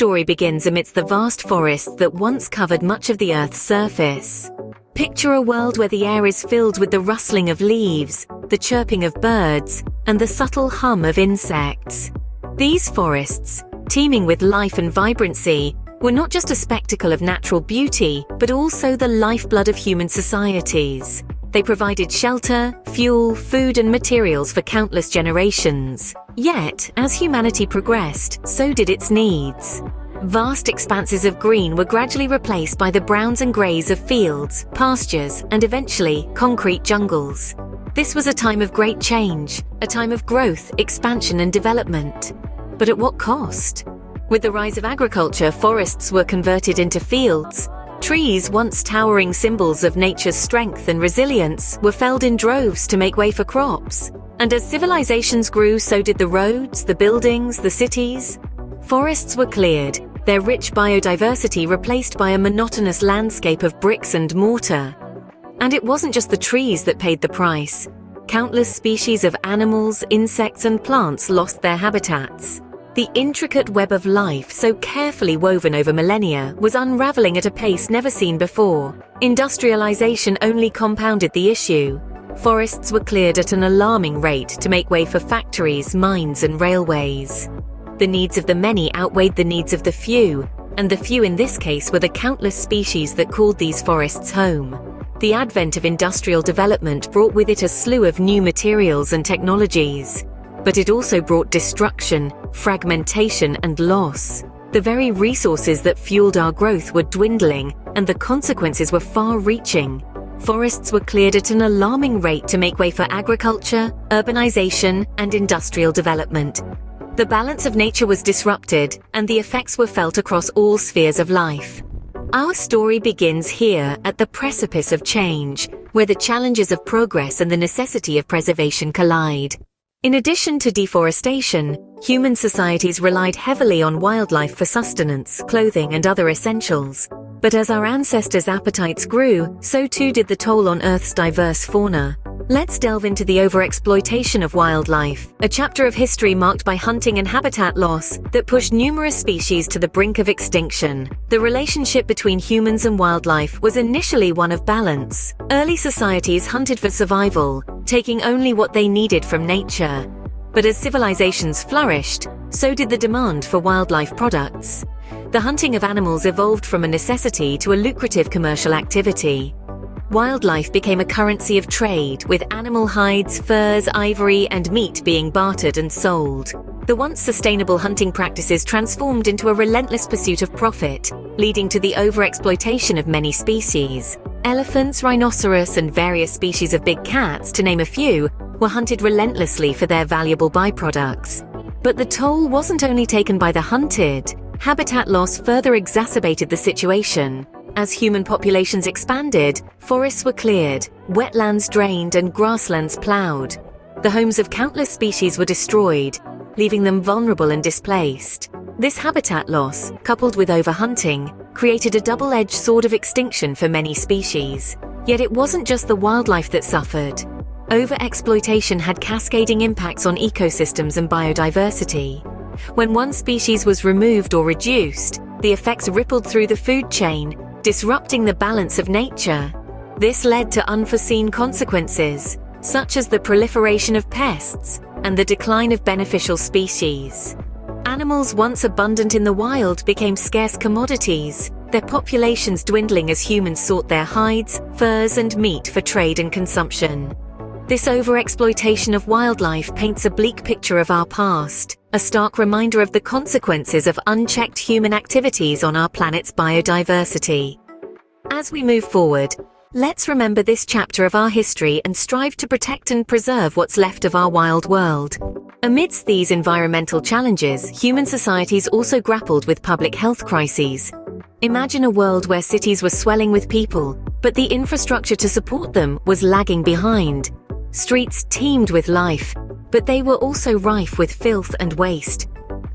story begins amidst the vast forests that once covered much of the Earth's surface. Picture a world where the air is filled with the rustling of leaves, the chirping of birds, and the subtle hum of insects. These forests, teeming with life and vibrancy, were not just a spectacle of natural beauty, but also the lifeblood of human societies. They provided shelter, fuel, food, and materials for countless generations. Yet, as humanity progressed, so did its needs. Vast expanses of green were gradually replaced by the browns and greys of fields, pastures, and eventually, concrete jungles. This was a time of great change, a time of growth, expansion, and development. But at what cost? With the rise of agriculture, forests were converted into fields. Trees, once towering symbols of nature's strength and resilience, were felled in droves to make way for crops. And as civilizations grew, so did the roads, the buildings, the cities. Forests were cleared, their rich biodiversity replaced by a monotonous landscape of bricks and mortar. And it wasn't just the trees that paid the price. Countless species of animals, insects, and plants lost their habitats. The intricate web of life, so carefully woven over millennia, was unraveling at a pace never seen before. Industrialization only compounded the issue. Forests were cleared at an alarming rate to make way for factories, mines, and railways. The needs of the many outweighed the needs of the few, and the few in this case were the countless species that called these forests home. The advent of industrial development brought with it a slew of new materials and technologies. But it also brought destruction, fragmentation, and loss. The very resources that fueled our growth were dwindling, and the consequences were far-reaching. Forests were cleared at an alarming rate to make way for agriculture, urbanization, and industrial development. The balance of nature was disrupted, and the effects were felt across all spheres of life. Our story begins here at the precipice of change, where the challenges of progress and the necessity of preservation collide. In addition to deforestation, human societies relied heavily on wildlife for sustenance, clothing, and other essentials. But as our ancestors' appetites grew, so too did the toll on Earth's diverse fauna. Let's delve into the overexploitation of wildlife, a chapter of history marked by hunting and habitat loss that pushed numerous species to the brink of extinction. The relationship between humans and wildlife was initially one of balance. Early societies hunted for survival, taking only what they needed from nature. But as civilizations flourished, so did the demand for wildlife products. The hunting of animals evolved from a necessity to a lucrative commercial activity. Wildlife became a currency of trade, with animal hides, furs, ivory, and meat being bartered and sold. The once sustainable hunting practices transformed into a relentless pursuit of profit, leading to the overexploitation of many species. Elephants, rhinoceros, and various species of big cats, to name a few, were hunted relentlessly for their valuable byproducts. But the toll wasn't only taken by the hunted. Habitat loss further exacerbated the situation. As human populations expanded, forests were cleared, wetlands drained, and grasslands plowed. The homes of countless species were destroyed, leaving them vulnerable and displaced. This habitat loss, coupled with overhunting, created a double-edged sword of extinction for many species. Yet it wasn't just the wildlife that suffered. Overexploitation had cascading impacts on ecosystems and biodiversity. When one species was removed or reduced, the effects rippled through the food chain, disrupting the balance of nature. This led to unforeseen consequences, such as the proliferation of pests and the decline of beneficial species. Animals once abundant in the wild became scarce commodities, their populations dwindling as humans sought their hides, furs, and meat for trade and consumption. This overexploitation of wildlife paints a bleak picture of our past, a stark reminder of the consequences of unchecked human activities on our planet's biodiversity. As we move forward, let's remember this chapter of our history and strive to protect and preserve what's left of our wild world. Amidst these environmental challenges, human societies also grappled with public health crises. Imagine a world where cities were swelling with people, but the infrastructure to support them was lagging behind. Streets teemed with life, but they were also rife with filth and waste.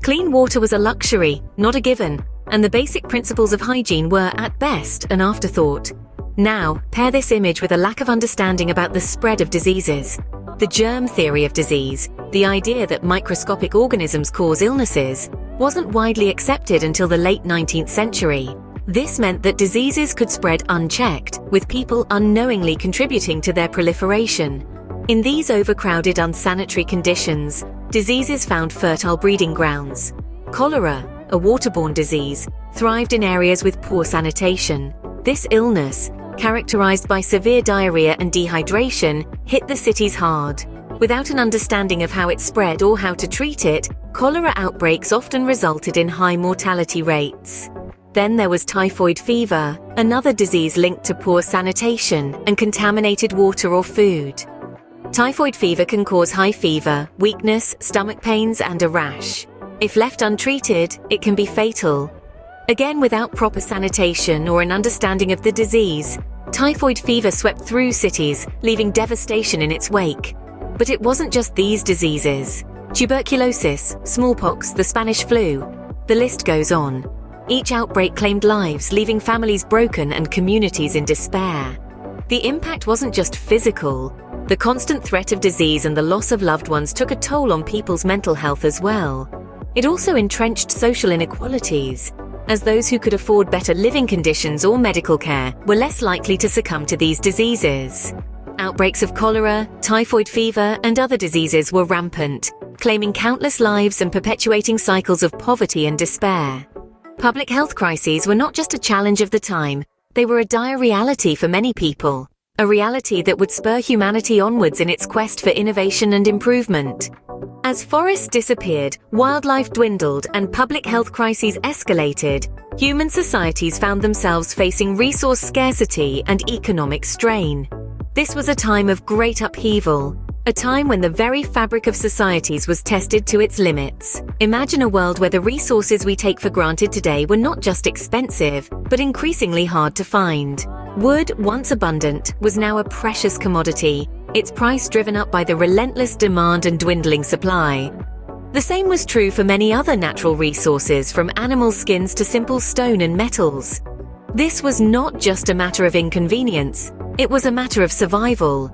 Clean water was a luxury, not a given, and the basic principles of hygiene were, at best, an afterthought. Now, pair this image with a lack of understanding about the spread of diseases. The germ theory of disease, the idea that microscopic organisms cause illnesses, wasn't widely accepted until the late 19th century. This meant that diseases could spread unchecked, with people unknowingly contributing to their proliferation. In these overcrowded, unsanitary conditions, diseases found fertile breeding grounds. Cholera, a waterborne disease, thrived in areas with poor sanitation. This illness, characterized by severe diarrhea and dehydration, hit the cities hard. Without an understanding of how it spread or how to treat it, cholera outbreaks often resulted in high mortality rates. Then there was typhoid fever, another disease linked to poor sanitation and contaminated water or food. Typhoid fever can cause high fever, weakness, stomach pains, and a rash. If left untreated, it can be fatal. Again, without proper sanitation or an understanding of the disease, typhoid fever swept through cities, leaving devastation in its wake. But it wasn't just these diseases. Tuberculosis, smallpox, the Spanish flu. The list goes on. Each outbreak claimed lives, leaving families broken and communities in despair. The impact wasn't just physical. The constant threat of disease and the loss of loved ones took a toll on people's mental health as well. It also entrenched social inequalities, as those who could afford better living conditions or medical care were less likely to succumb to these diseases. Outbreaks of cholera, typhoid fever, and other diseases were rampant, claiming countless lives and perpetuating cycles of poverty and despair. Public health crises were not just a challenge of the time, they were a dire reality for many people, a reality that would spur humanity onwards in its quest for innovation and improvement. As forests disappeared, wildlife dwindled, and public health crises escalated, human societies found themselves facing resource scarcity and economic strain. This was a time of great upheaval, a time when the very fabric of societies was tested to its limits. Imagine a world where the resources we take for granted today were not just expensive, but increasingly hard to find. Wood, once abundant, was now a precious commodity, its price driven up by the relentless demand and dwindling supply. The same was true for many other natural resources, from animal skins to simple stone and metals. This was not just a matter of inconvenience, it was a matter of survival.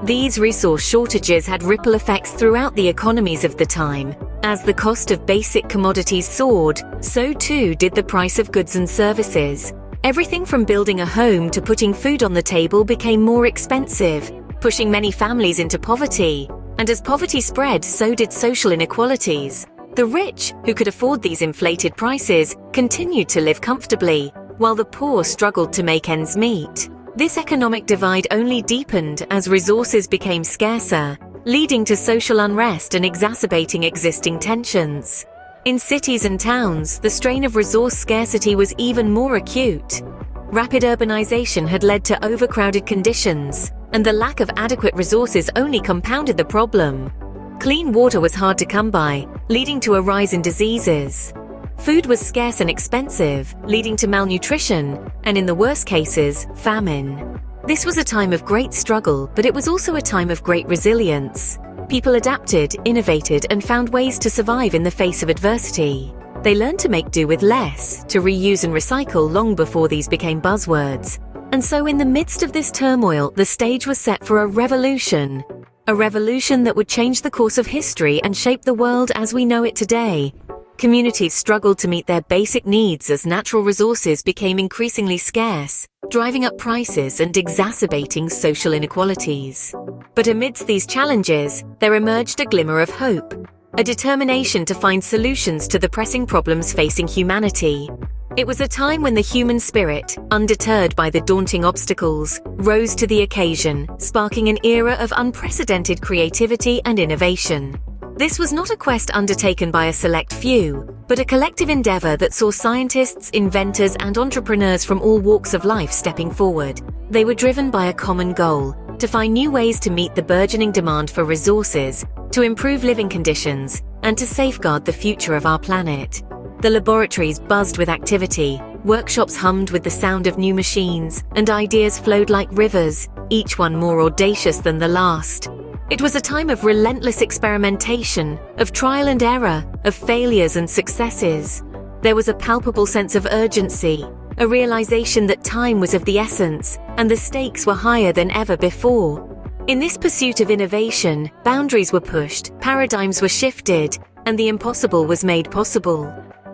These resource shortages had ripple effects throughout the economies of the time. As the cost of basic commodities soared, so too did the price of goods and services. Everything from building a home to putting food on the table became more expensive, pushing many families into poverty. And as poverty spread, so did social inequalities. The rich, who could afford these inflated prices, continued to live comfortably, while the poor struggled to make ends meet. This economic divide only deepened as resources became scarcer, leading to social unrest and exacerbating existing tensions. In cities and towns, the strain of resource scarcity was even more acute. Rapid urbanization had led to overcrowded conditions, and the lack of adequate resources only compounded the problem. Clean water was hard to come by, leading to a rise in diseases. Food was scarce and expensive, leading to malnutrition, and in the worst cases, famine. This was a time of great struggle, but it was also a time of great resilience. People adapted, innovated, and found ways to survive in the face of adversity. They learned to make do with less, to reuse and recycle long before these became buzzwords. And so in the midst of this turmoil, the stage was set for a revolution that would change the course of history and shape the world as we know it today. Communities struggled to meet their basic needs as natural resources became increasingly scarce, driving up prices and exacerbating social inequalities. But amidst these challenges, there emerged a glimmer of hope, a determination to find solutions to the pressing problems facing humanity. It was a time when the human spirit, undeterred by the daunting obstacles, rose to the occasion, sparking an era of unprecedented creativity and innovation. This was not a quest undertaken by a select few, but a collective endeavor that saw scientists, inventors, and entrepreneurs from all walks of life stepping forward. They were driven by a common goal: to find new ways to meet the burgeoning demand for resources, to improve living conditions, and to safeguard the future of our planet. The laboratories buzzed with activity, workshops hummed with the sound of new machines, and ideas flowed like rivers, each one more audacious than the last. It was a time of relentless experimentation, of trial and error, of failures and successes. There was a palpable sense of urgency, a realization that time was of the essence, and the stakes were higher than ever before. In this pursuit of innovation, boundaries were pushed, paradigms were shifted, and the impossible was made possible.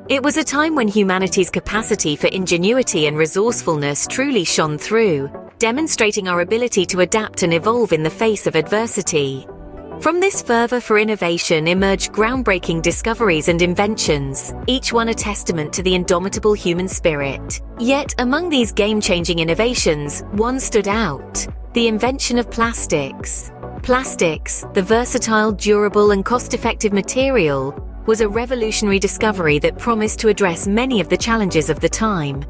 It was a time when humanity's capacity for ingenuity and resourcefulness truly shone through, demonstrating our ability to adapt and evolve in the face of adversity. From this fervor for innovation emerged groundbreaking discoveries and inventions, each one a testament to the indomitable human spirit. Yet, among these game-changing innovations, one stood out: the invention of plastics. Plastics, the versatile, durable, and cost-effective material, was a revolutionary discovery that promised to address many of the challenges of the time.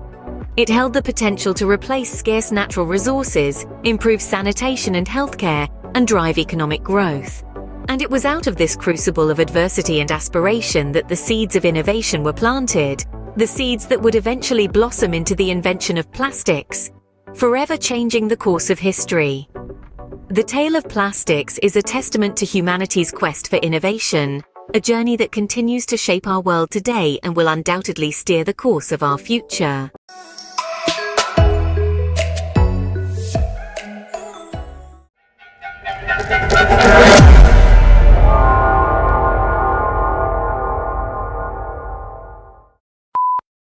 It held the potential to replace scarce natural resources, improve sanitation and healthcare, and drive economic growth. And it was out of this crucible of adversity and aspiration that the seeds of innovation were planted, the seeds that would eventually blossom into the invention of plastics, forever changing the course of history. The tale of plastics is a testament to humanity's quest for innovation, a journey that continues to shape our world today and will undoubtedly steer the course of our future.